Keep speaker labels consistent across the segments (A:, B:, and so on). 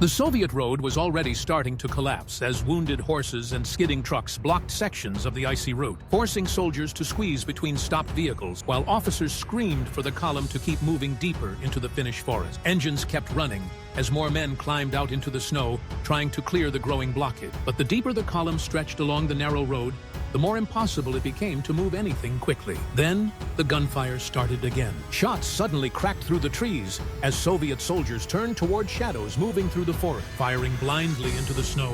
A: The Soviet road was already starting to collapse as wounded horses and skidding trucks blocked sections of the icy route, forcing soldiers to squeeze between stopped vehicles while officers screamed for the column to keep moving deeper into the Finnish forest. Engines kept running as more men climbed out into the snow, trying to clear the growing blockade. But the deeper the column stretched along the narrow road, the more impossible it became to move anything quickly. Then, the gunfire started again. Shots suddenly cracked through the trees as Soviet soldiers turned toward shadows moving through the forest, firing blindly into the snow,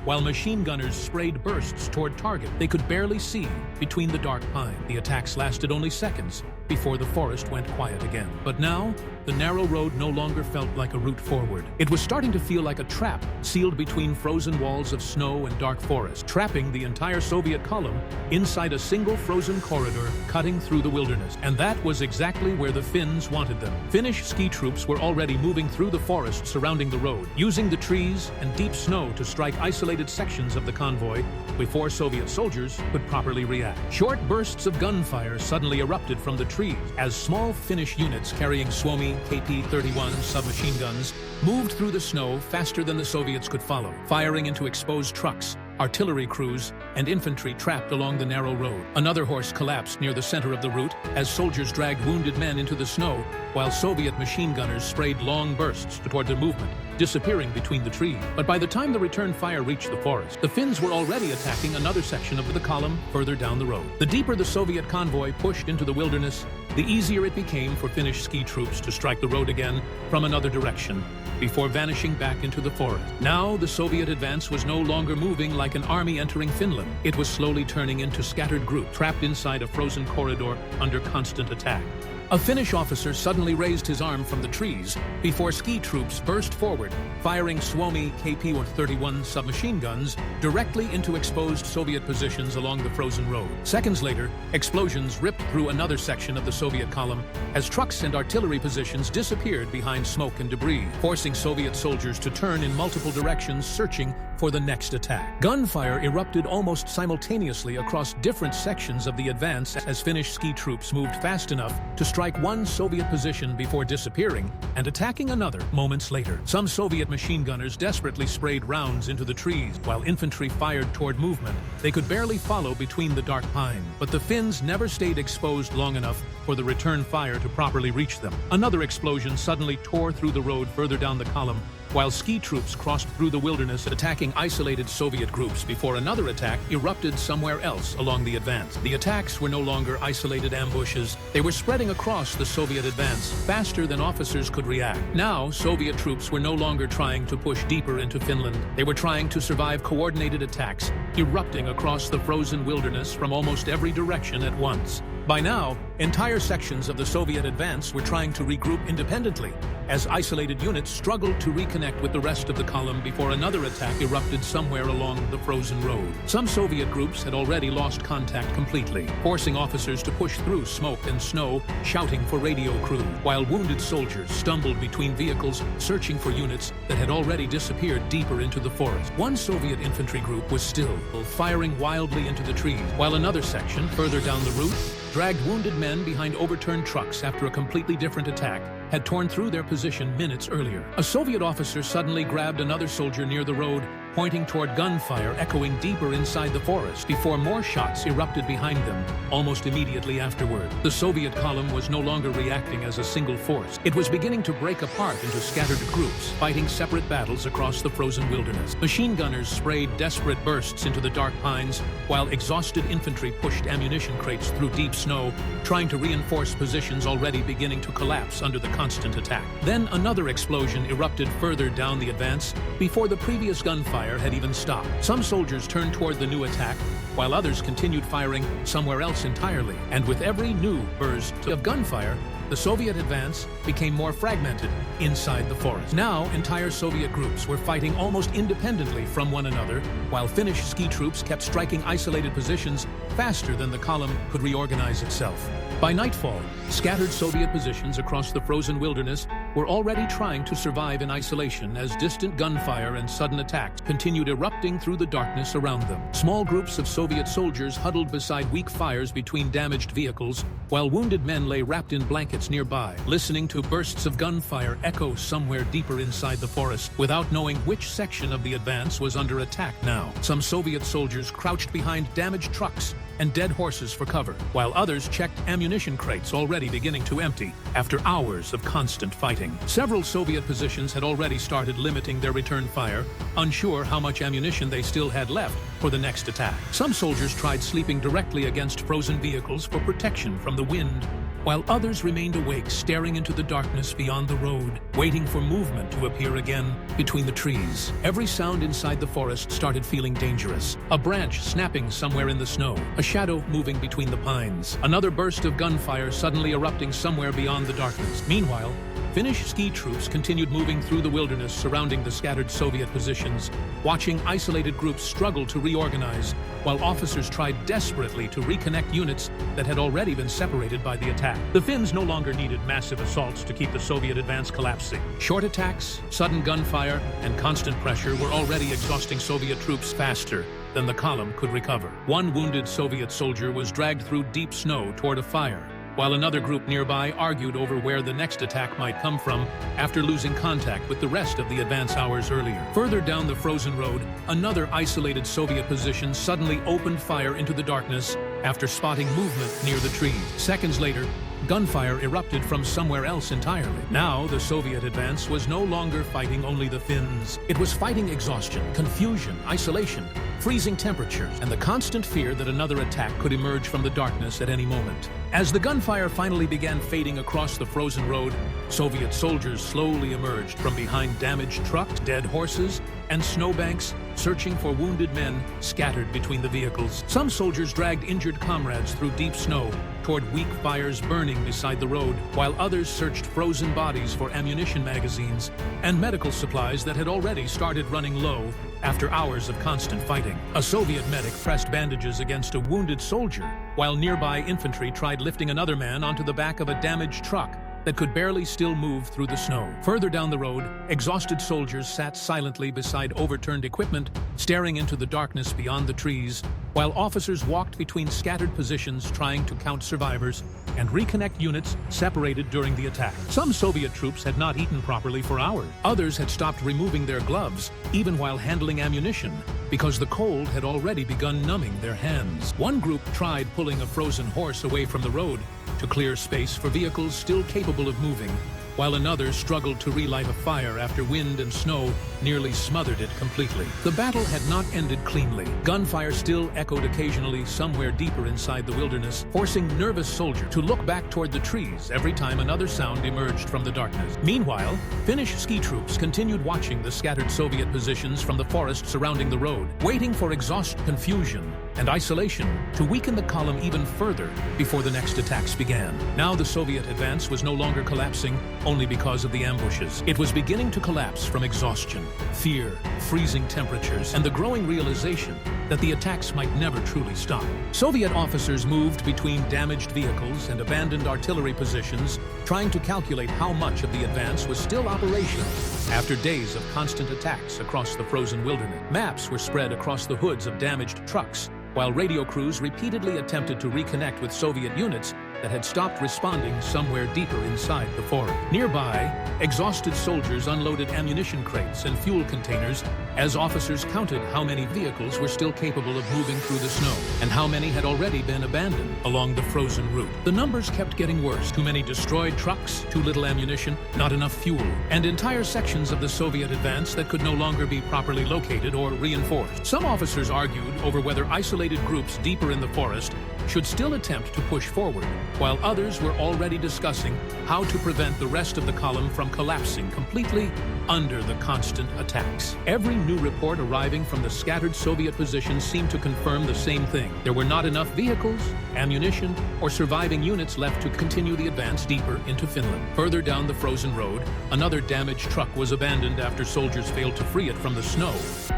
A: while machine gunners sprayed bursts toward target they could barely see between the dark pine. The attacks lasted only seconds before the forest went quiet again. But now, the narrow road no longer felt like a route forward. It was starting to feel like a trap sealed between frozen walls of snow and dark forest, trapping the entire Soviet column inside a single frozen corridor cutting through the wilderness. And that was exactly where the Finns wanted them. Finnish ski troops were already moving through the forest surrounding the road, using the trees and deep snow to strike isolated sections of the convoy before Soviet soldiers could properly react. Short bursts of gunfire suddenly erupted from the trees as small Finnish units carrying Suomi KP-31 submachine guns moved through the snow faster than the Soviets could follow, firing into exposed trucks, artillery crews, and infantry trapped along the narrow road. Another horse collapsed near the center of the route as soldiers dragged wounded men into the snow, while Soviet machine gunners sprayed long bursts toward the movement, disappearing between the trees. But by the time the return fire reached the forest, the Finns were already attacking another section of the column further down the road. The deeper the Soviet convoy pushed into the wilderness, the easier it became for Finnish ski troops to strike the road again from another direction, before vanishing back into the forest. Now, the Soviet advance was no longer moving like an army entering Finland. It was slowly turning into scattered groups, trapped inside a frozen corridor under constant attack. A Finnish officer suddenly raised his arm from the trees before ski troops burst forward, firing Suomi KP-31 submachine guns directly into exposed Soviet positions along the frozen road. Seconds later, explosions ripped through another section of the Soviet column as trucks and artillery positions disappeared behind smoke and debris, forcing Soviet soldiers to turn in multiple directions searching for the next attack. Gunfire erupted almost simultaneously across different sections of the advance as Finnish ski troops moved fast enough to strike one Soviet position before disappearing and attacking another moments later. Some Soviet machine gunners desperately sprayed rounds into the trees, while infantry fired toward movement they could barely follow between the dark pine. But the Finns never stayed exposed long enough for the return fire to properly reach them. Another explosion suddenly tore through the road further down the column, while ski troops crossed through the wilderness attacking isolated Soviet groups before another attack erupted somewhere else along the advance. The attacks were no longer isolated ambushes. They were spreading across the Soviet advance faster than officers could react. Now, Soviet troops were no longer trying to push deeper into Finland. They were trying to survive coordinated attacks erupting across the frozen wilderness from almost every direction at once. By now, entire sections of the Soviet advance were trying to regroup independently as isolated units struggled to reconnect with the rest of the column before another attack erupted somewhere along the frozen road. Some Soviet groups had already lost contact completely, forcing officers to push through smoke and snow, shouting for radio crew, while wounded soldiers stumbled between vehicles searching for units that had already disappeared deeper into the forest. One Soviet infantry group was still firing wildly into the trees, while another section, further down the route, dragged wounded men behind overturned trucks after a completely different attack had torn through their position minutes earlier. A Soviet officer suddenly grabbed another soldier near the road, pointing toward gunfire echoing deeper inside the forest before more shots erupted behind them almost immediately afterward. The Soviet column was no longer reacting as a single force. It was beginning to break apart into scattered groups, fighting separate battles across the frozen wilderness. Machine gunners sprayed desperate bursts into the dark pines, while exhausted infantry pushed ammunition crates through deep snow, trying to reinforce positions already beginning to collapse under the constant attack. Then another explosion erupted further down the advance before the previous gunfire had even stopped. Some soldiers turned toward the new attack, while others continued firing somewhere else entirely. And with every new burst of gunfire, the Soviet advance became more fragmented inside the forest. Now, entire Soviet groups were fighting almost independently from one another, while Finnish ski troops kept striking isolated positions faster than the column could reorganize itself. By nightfall, scattered Soviet positions across the frozen wilderness were already trying to survive in isolation as distant gunfire and sudden attacks continued erupting through the darkness around them. Small groups of Soviet soldiers huddled beside weak fires between damaged vehicles, while wounded men lay wrapped in blankets nearby, listening to bursts of gunfire echo somewhere deeper inside the forest, without knowing which section of the advance was under attack now. Some Soviet soldiers crouched behind damaged trucks and dead horses for cover, while others checked ammunition crates already beginning to empty after hours of constant fighting. Several Soviet positions had already started limiting their return fire, unsure how much ammunition they still had left for the next attack. Some soldiers tried sleeping directly against frozen vehicles for protection from the wind, while others remained awake, staring into the darkness beyond the road, waiting for movement to appear again between the trees. Every sound inside the forest started feeling dangerous. A branch snapping somewhere in the snow, a shadow moving between the pines, another burst of gunfire suddenly erupting somewhere beyond the darkness. Meanwhile, Finnish ski troops continued moving through the wilderness surrounding the scattered Soviet positions, watching isolated groups struggle to reorganize, while officers tried desperately to reconnect units that had already been separated by the attack. The Finns no longer needed massive assaults to keep the Soviet advance collapsing. Short attacks, sudden gunfire, and constant pressure were already exhausting Soviet troops faster than the column could recover. One wounded Soviet soldier was dragged through deep snow toward a fire, while another group nearby argued over where the next attack might come from after losing contact with the rest of the advance hours earlier. Further down the frozen road, another isolated Soviet position suddenly opened fire into the darkness after spotting movement near the trees. Seconds later, gunfire erupted from somewhere else entirely. Now, the Soviet advance was no longer fighting only the Finns. It was fighting exhaustion, confusion, isolation, freezing temperatures, and the constant fear that another attack could emerge from the darkness at any moment. As the gunfire finally began fading across the frozen road, Soviet soldiers slowly emerged from behind damaged trucks, dead horses, and snowbanks, searching for wounded men scattered between the vehicles. Some soldiers dragged injured comrades through deep snow toward weak fires burning beside the road, while others searched frozen bodies for ammunition magazines and medical supplies that had already started running low after hours of constant fighting. A Soviet medic pressed bandages against a wounded soldier, while nearby infantry tried lifting another man onto the back of a damaged truck that could barely still move through the snow. Further down the road, exhausted soldiers sat silently beside overturned equipment, staring into the darkness beyond the trees, while officers walked between scattered positions trying to count survivors and reconnect units separated during the attack. Some Soviet troops had not eaten properly for hours. Others had stopped removing their gloves, even while handling ammunition, because the cold had already begun numbing their hands. One group tried pulling a frozen horse away from the road to clear space for vehicles still capable of moving, while another struggled to relight a fire after wind and snow nearly smothered it completely. The battle had not ended cleanly. Gunfire still echoed occasionally somewhere deeper inside the wilderness, forcing nervous soldiers to look back toward the trees every time another sound emerged from the darkness. Meanwhile, Finnish ski troops continued watching the scattered Soviet positions from the forest surrounding the road, waiting for exhaustion, confusion, and isolation to weaken the column even further before the next attacks began. Now the Soviet advance was no longer collapsing only because of the ambushes. It was beginning to collapse from exhaustion, fear, freezing temperatures, and the growing realization that the attacks might never truly stop. Soviet officers moved between damaged vehicles and abandoned artillery positions, trying to calculate how much of the advance was still operational after days of constant attacks across the frozen wilderness. Maps were spread across the hoods of damaged trucks, while radio crews repeatedly attempted to reconnect with Soviet units that had stopped responding somewhere deeper inside the forest. Nearby, exhausted soldiers unloaded ammunition crates and fuel containers as officers counted how many vehicles were still capable of moving through the snow and how many had already been abandoned along the frozen route. The numbers kept getting worse. Too many destroyed trucks, too little ammunition, not enough fuel, and entire sections of the Soviet advance that could no longer be properly located or reinforced. Some officers argued over whether isolated groups deeper in the forest should still attempt to push forward, while others were already discussing how to prevent the rest of the column from collapsing completely under the constant attacks. Every new report arriving from the scattered Soviet positions seemed to confirm the same thing. There were not enough vehicles, ammunition, or surviving units left to continue the advance deeper into Finland. Further down the frozen road, another damaged truck was abandoned after soldiers failed to free it from the snow,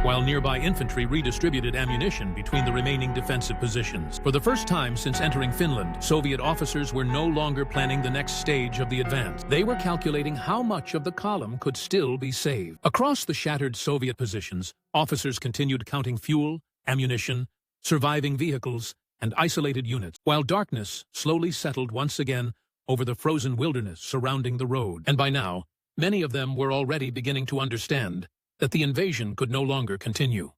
A: while nearby infantry redistributed ammunition between the remaining defensive positions. For the first time time since entering Finland, Soviet officers were no longer planning the next stage of the advance. They were calculating how much of the column could still be saved. Across the shattered Soviet positions, officers continued counting fuel, ammunition, surviving vehicles, and isolated units, while darkness slowly settled once again over the frozen wilderness surrounding the road. And by now, many of them were already beginning to understand that the invasion could no longer continue.